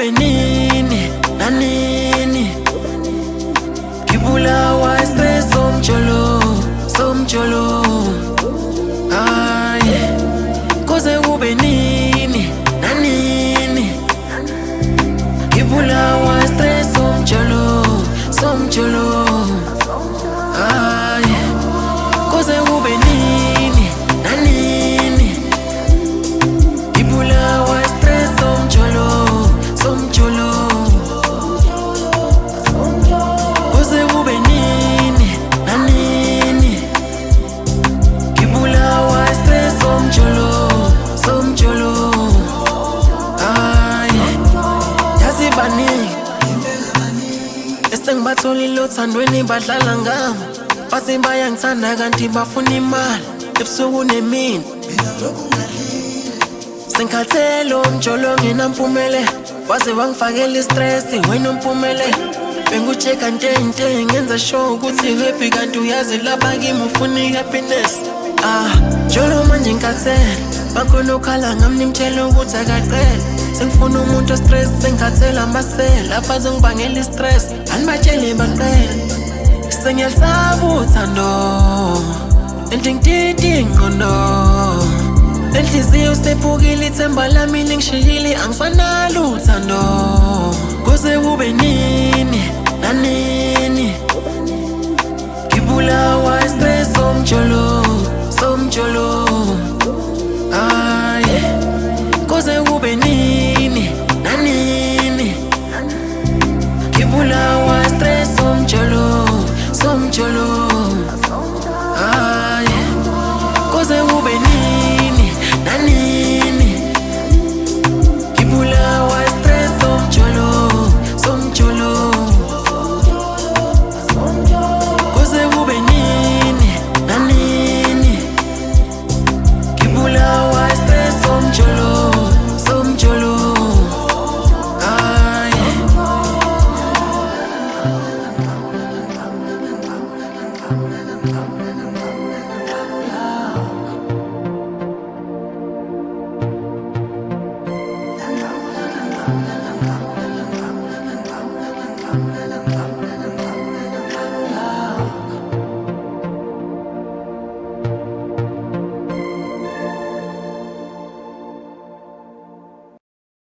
kube nini nanini, ngibulawa stress somjolo aye, kuze kube nini nanini, ngibulawa stress somjolo aye, kuze kube nini nanini, ngibulawa stress somjolo kuze kube nini nanini, ngibulawa stress somjolo aye, yazi baningi esengibatholile othandweni badlala ngami, bathi bayangithanda kanti bafuna imali ebusuku nemini. Sengikhathele umjolo nginampumelelo, waze wangifakela istress wena umpumelelo. Bengucheka nte ngenza show ukuthi happy kanti uyazi lapha kimi ufuna i-happiness. Jolo manje ngikhathele, bakhona okhala ngami nimtshela ukuthi akaqele. Sengifuna umuntu ostress, sengikhathele amasela lapha azongibangela istress, anibatshele baqele. Sengiyasaba uthando, ngididide ingqondo, enhliziyo usephukile, ithemba lami lingishiyile, angisanalo uthando. Kuze kube nini nanini, ngibulawa stress